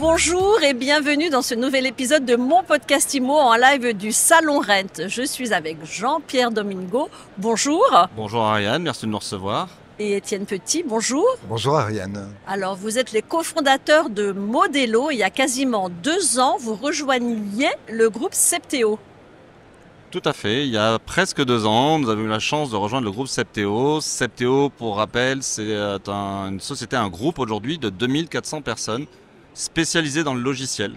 Bonjour et bienvenue dans ce nouvel épisode de mon podcast IMO en live du Salon Rent. Je suis avec Jean-Pierre Domingo. Bonjour. Bonjour Ariane, merci de nous recevoir. Et Étienne Petit, bonjour. Bonjour Ariane. Alors vous êtes les cofondateurs de Modelo. Il y a quasiment 2 ans, vous rejoigniez le groupe Septéo. Tout à fait, il y a presque 2 ans, nous avons eu la chance de rejoindre le groupe Septéo. Septéo, pour rappel, c'est une société, un groupe aujourd'hui de 2400 personnes spécialisées dans le logiciel,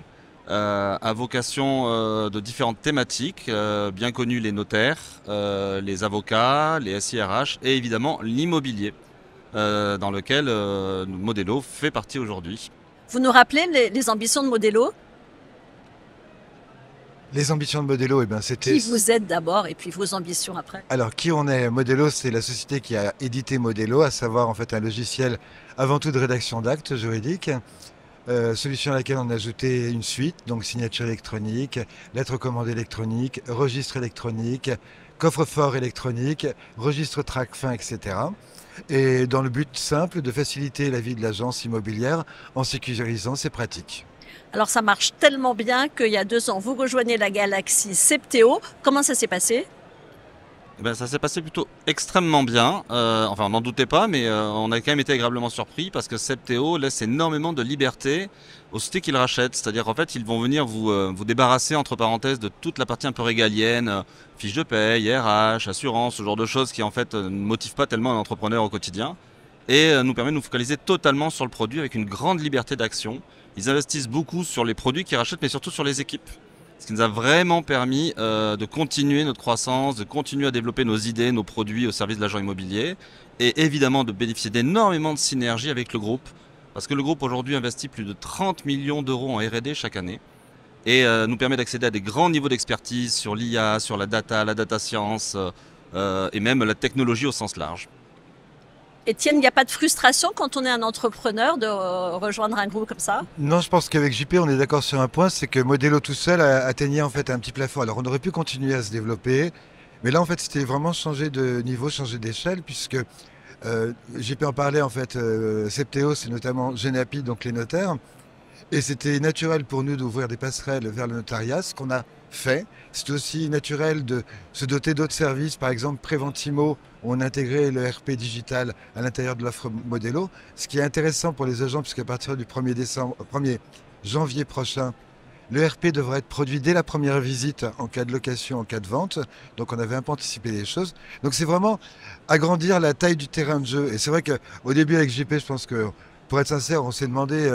à vocation de différentes thématiques, bien connues les notaires, les avocats, les SIRH et évidemment l'immobilier, dans lequel Modelo fait partie aujourd'hui. Vous nous rappelez les ambitions de Modelo ? Les ambitions de Modelo, c'était... Qui vous êtes d'abord et puis vos ambitions après ? Alors, qui on est? Modelo, c'est la société qui a édité Modelo, à savoir en fait un logiciel avant tout de rédaction d'actes juridiques, solution à laquelle on a ajouté une suite, donc signature électronique, lettre commande électronique, registre électronique, coffre-fort électronique, registre TRACFIN, etc. Et dans le but simple de faciliter la vie de l'agence immobilière en sécurisant ses pratiques. Alors ça marche tellement bien qu'il y a 2 ans, vous rejoignez la galaxie Septéo. Comment ça s'est passé ? Ça s'est passé plutôt extrêmement bien. Enfin, on n'en doutait pas, mais on a quand même été agréablement surpris parce que Septéo laisse énormément de liberté aux sociétés qu'ils rachètent. C'est-à-dire qu'en fait, ils vont venir vous débarrasser, entre parenthèses, de toute la partie un peu régalienne, fiches de paye, RH, assurance, ce genre de choses qui en fait ne motivent pas tellement un entrepreneur au quotidien. Et nous permet de nous focaliser totalement sur le produit avec une grande liberté d'action. Ils investissent beaucoup sur les produits qu'ils rachètent, mais surtout sur les équipes. Ce qui nous a vraiment permis de continuer notre croissance, de continuer à développer nos idées, nos produits au service de l'agent immobilier et évidemment de bénéficier d'énormément de synergies avec le groupe. Parce que le groupe aujourd'hui investit plus de 30 millions d'euros en R&D chaque année et nous permet d'accéder à des grands niveaux d'expertise sur l'IA, sur la data science et même la technologie au sens large. Étienne, il n'y a pas de frustration quand on est un entrepreneur de rejoindre un groupe comme ça ? Non, je pense qu'avec JP, on est d'accord sur un point, c'est que Modelo tout seul atteignait en fait un petit plafond. Alors on aurait pu continuer à se développer, mais là en fait c'était vraiment changer de niveau, changer d'échelle, puisque JP en parlait en fait, Septéo c'est notamment Genapi, donc les notaires, et c'était naturel pour nous d'ouvrir des passerelles vers le notariat, ce qu'on a fait. C'est aussi naturel de se doter d'autres services, par exemple Préventimo, où on a intégré le RP digital à l'intérieur de l'offre Modelo. Ce qui est intéressant pour les agents, puisqu'à partir du 1er janvier prochain, le RP devrait être produit dès la première visite en cas de location, en cas de vente. Donc on avait un peu anticipé les choses. Donc c'est vraiment agrandir la taille du terrain de jeu. Et c'est vrai qu'au début avec JP, je pense que, pour être sincère, on s'est demandé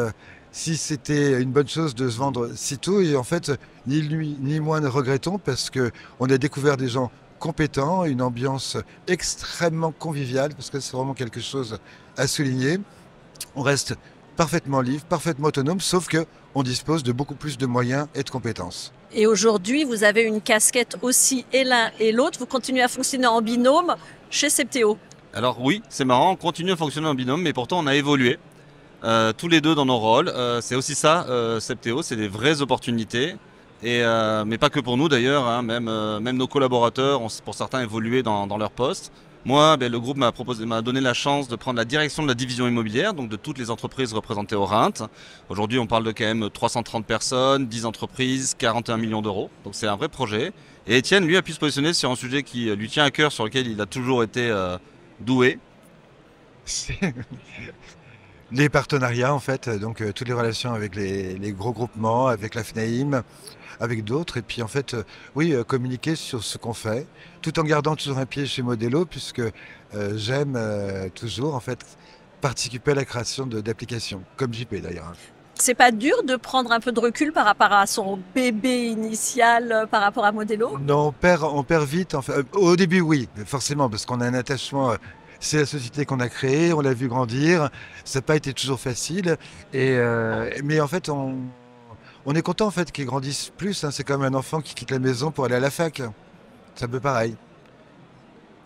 si c'était une bonne chose de se vendre si tôt. Et en fait, ni lui ni moi ne regrettons parce qu'on a découvert des gens compétents, une ambiance extrêmement conviviale, parce que c'est vraiment quelque chose à souligner. On reste parfaitement libre, parfaitement autonome, sauf qu'on dispose de beaucoup plus de moyens et de compétences. Et aujourd'hui, vous avez une casquette aussi et l'un et l'autre. Vous continuez à fonctionner en binôme chez Septéo. Alors oui, c'est marrant, on continue à fonctionner en binôme, mais pourtant on a évolué. Tous les deux dans nos rôles. C'est aussi ça, Septéo, c'est des vraies opportunités. Mais pas que pour nous d'ailleurs, hein, même nos collaborateurs ont pour certains évolué dans leur poste. Moi, le groupe m'a donné la chance de prendre la direction de la division immobilière, donc de toutes les entreprises représentées au REINT. Aujourd'hui, on parle de quand même 330 personnes, 10 entreprises, 41 millions d'euros. Donc c'est un vrai projet. Et Étienne, lui, a pu se positionner sur un sujet qui lui tient à cœur, sur lequel il a toujours été doué. Les partenariats en fait, donc toutes les relations avec les gros groupements, avec la FNAIM, avec d'autres, et puis en fait, communiquer sur ce qu'on fait, tout en gardant toujours un pied chez Modelo, puisque j'aime toujours en fait participer à la création d'applications, comme JP d'ailleurs. C'est pas dur de prendre un peu de recul par rapport à son bébé initial, par rapport à Modelo ? Non, on perd vite. Enfin, au début, oui, forcément, parce qu'on a un attachement. C'est la société qu'on a créée, on l'a vu grandir. Ça n'a pas été toujours facile. Mais en fait, on est content en fait qu'il grandisse plus. Hein. C'est comme un enfant qui quitte la maison pour aller à la fac. C'est un peu pareil.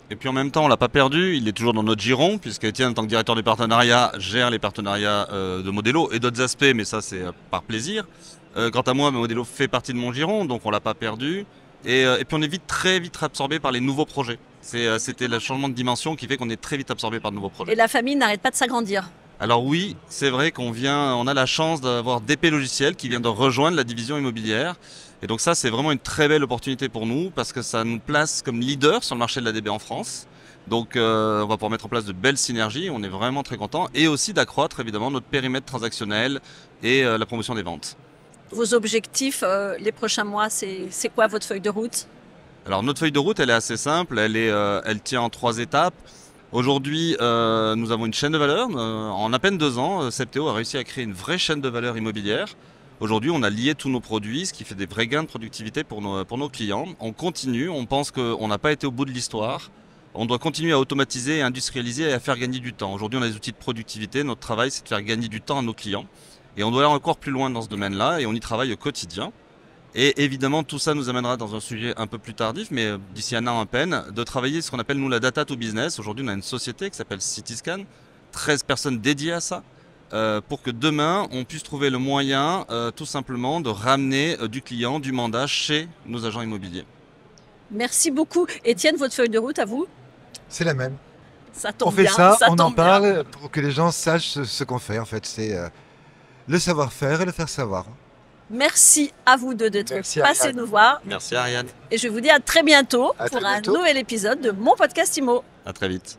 Et puis en même temps, on l'a pas perdu, il est toujours dans notre giron, puisque Étienne, en tant que directeur des partenariats, gère les partenariats de Modelo et d'autres aspects, mais ça c'est par plaisir. Quant à moi, Modelo fait partie de mon giron, donc on l'a pas perdu. Et puis on est très vite absorbé par les nouveaux projets. C'était le changement de dimension qui fait qu'on est très vite absorbé par de nouveaux projets. Et la famille n'arrête pas de s'agrandir. Alors oui, c'est vrai on a la chance d'avoir DP Logiciel qui vient de rejoindre la division immobilière. Et donc ça, c'est vraiment une très belle opportunité pour nous parce que ça nous place comme leader sur le marché de la DB en France. Donc on va pouvoir mettre en place de belles synergies, on est vraiment très contents. Et aussi d'accroître évidemment notre périmètre transactionnel et la promotion des ventes. Vos objectifs les prochains mois, c'est quoi votre feuille de route? Alors notre feuille de route, elle est assez simple, elle tient en 3 étapes. Aujourd'hui, nous avons une chaîne de valeur. En à peine 2 ans, Septéo a réussi à créer une vraie chaîne de valeur immobilière. Aujourd'hui, on a lié tous nos produits, ce qui fait des vrais gains de productivité pour nos clients. On continue, on pense qu'on n'a pas été au bout de l'histoire. On doit continuer à automatiser, à industrialiser et à faire gagner du temps. Aujourd'hui, on a des outils de productivité. Notre travail, c'est de faire gagner du temps à nos clients. Et on doit aller encore plus loin dans ce domaine-là et on y travaille au quotidien. Et évidemment, tout ça nous amènera dans un sujet un peu plus tardif, mais d'ici un an à peine, de travailler ce qu'on appelle nous la data to business. Aujourd'hui, on a une société qui s'appelle Cityscan, 13 personnes dédiées à ça, pour que demain, on puisse trouver le moyen tout simplement de ramener du client, du mandat chez nos agents immobiliers. Merci beaucoup. Étienne, votre feuille de route à vous? C'est la même. Ça tombe On fait bien, ça, on en tombe bien. parle pour que les gens sachent ce qu'on fait. En fait, c'est le savoir-faire et le faire savoir. Merci à vous deux d'être Merci, passés Ariane. nous voir. Merci Ariane, Et je vous dis à très bientôt À pour très un bientôt. nouvel épisode de mon podcast IMO. à très vite.